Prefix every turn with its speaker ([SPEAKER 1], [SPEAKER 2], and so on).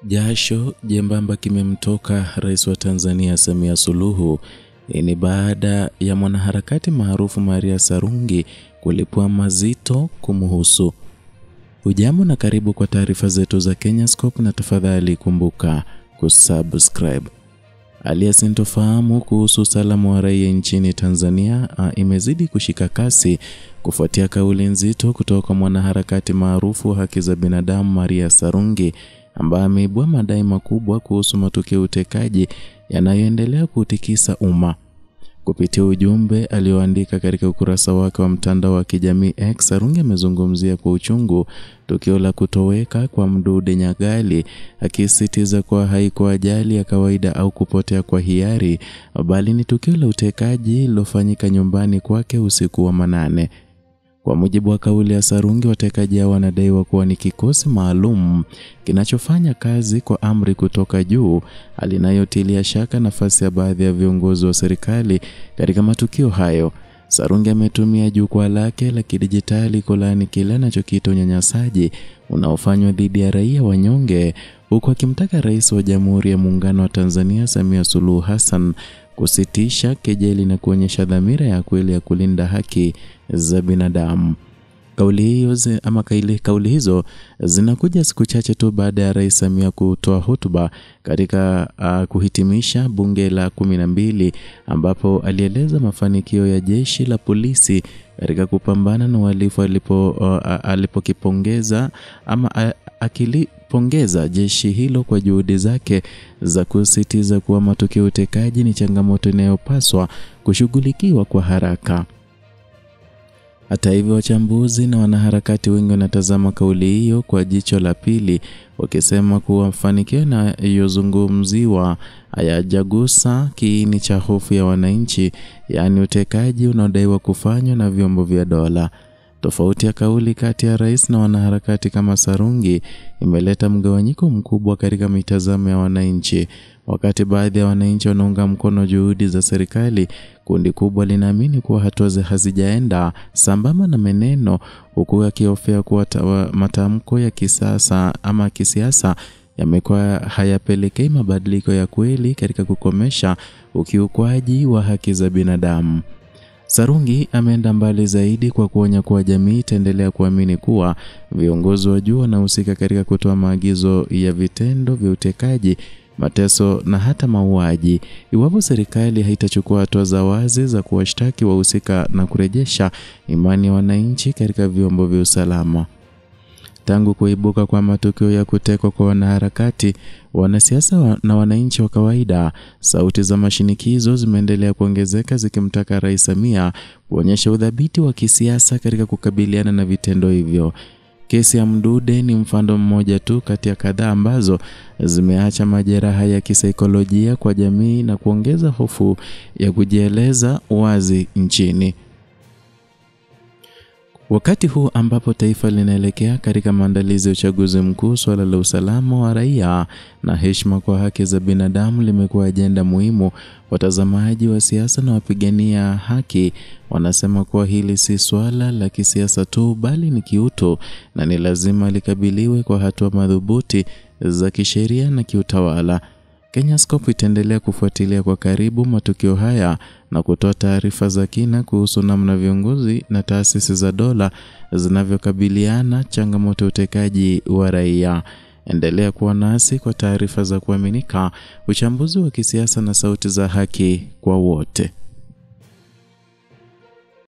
[SPEAKER 1] Jasho jembamba kimemtoka Rais wa Tanzania Samia Suluhu. Hii ni baada ya mwanaharakati maarufu Maria Sarungi kulipua mazito kumhusu. Hujambo na karibu kwa taarifa zetu za Kenyascope, na tafadhali kumbuka kusubscribe. Hali ya sintofahamu kuhusu usalama wa raia nchini Tanzania imezidi kushika kasi kufuatia kauli nzito kutoka mwanaharakati maarufu wa haki za binadamu Maria Sarungi, ambaye ameibua madai makubwa kuhusu matukio ya utekaji yanayoendelea kutikisa umma. Kupitia ujumbe alioandika katika ukurasa wake wa mtandao wa kijamii X, Sarungi amezungumzia kwa uchungu tukio la kutoweka kwa Mdude Nyagali, akisisitiza kuwa haikuwa ajali ya kawaida au kupotea kwa hiari, bali ni tukio la utekaji lilofanyika nyumbani kwake usiku wa manane. Kwa mujibu wa kauli ya Sarungi, watekaji hao wanadaiwa kuwa ni kikosi maalum kinachofanya kazi kwa amri kutoka juu, alinayotilia shaka nafasi ya baadhi ya viongozi wa serikali katika matukio hayo. Sarungi ametumia jukwaa lake la kidijitali kulaani kile anachokiita unyanyasaji unaofanywa dhidi ya raia wanyonge, huku akimtaka Rais wa Jamhuri ya Muungano wa Tanzania Samia Suluhu Hassan kusitisha kejeli na kuonyesha dhamira ya kweli ya kulinda haki za binadamu. Kauli hizo zinakuja siku chache tu baada ya Rais Samia kutoa hotuba katika kuhitimisha bunge la 12, ambapo alieleza mafanikio ya jeshi la polisi katika kupambana na uhalifu akilipongeza jeshi hilo kwa juhudi zake za kusisitiza kuwa matukio ya utekaji ni changamoto inayopaswa kushughulikiwa kwa haraka. Hata hivyo, wachambuzi na wanaharakati wengi wanatazama kauli hiyo kwa jicho la pili, wakisema kuwa mafanikio yanayozungumziwa hayajagusa kiini cha hofu ya wananchi, yaani utekaji unaodaiwa kufanywa na vyombo vya dola. Tofauti ya kauli kati ya rais na wanaharakati kama Sarungi imeleta mgawanyiko mkubwa katika mitazamo ya wananchi. Wakati baadhi ya wananchi wanaunga mkono juhudi za serikali, kundi kubwa linaamini kuwa hatua hazijaenda sambamba na meneno, huku akihofia kuwa matamko ya kisiasa yamekuwa hayapelekei mabadiliko ya kweli katika kukomesha ukiukwaji wa haki za binadamu. Sarungi ameenda mbali zaidi kwa kuonya kuwa jamii itaendelea kuamini kuwa viongozi wa juu wanahusika katika kutoa maagizo ya vitendo vya utekaji, mateso na hata mauaji, iwapo serikali haitachukua hatua za wazi za kuwashtaki wahusika na kurejesha imani ya wananchi katika vyombo vya usalama. Tangu kuibuka kwa matukio ya kutekwa kwa wanaharakati, wanasiasa na wananchi wa kawaida, sauti za mashinikizo zimeendelea kuongezeka zikimtaka Rais Samia kuonyesha udhabiti wa kisiasa katika kukabiliana na vitendo hivyo. Kesi ya Mdude ni mfano mmoja tu kati ya kadhaa ambazo zimeacha majeraha ya kisaikolojia kwa jamii na kuongeza hofu ya kujieleza wazi nchini. Wakati huu ambapo taifa linaelekea katika maandalizi ya uchaguzi mkuu, swala la usalama wa raia na heshima kwa haki za binadamu limekuwa ajenda muhimu. Watazamaji wa siasa na wapigania haki wanasema kuwa hili si swala la kisiasa tu, bali ni kiutu na ni lazima likabiliwe kwa hatua madhubuti za kisheria na kiutawala. Kenyascope itaendelea kufuatilia kwa karibu matukio haya na kutoa taarifa za kina kuhusu namna viongozi na taasisi za dola zinavyokabiliana changamoto ya utekaji wa raia. Endelea kuwa nasi kwa taarifa za kuaminika, uchambuzi wa kisiasa na sauti za haki kwa wote.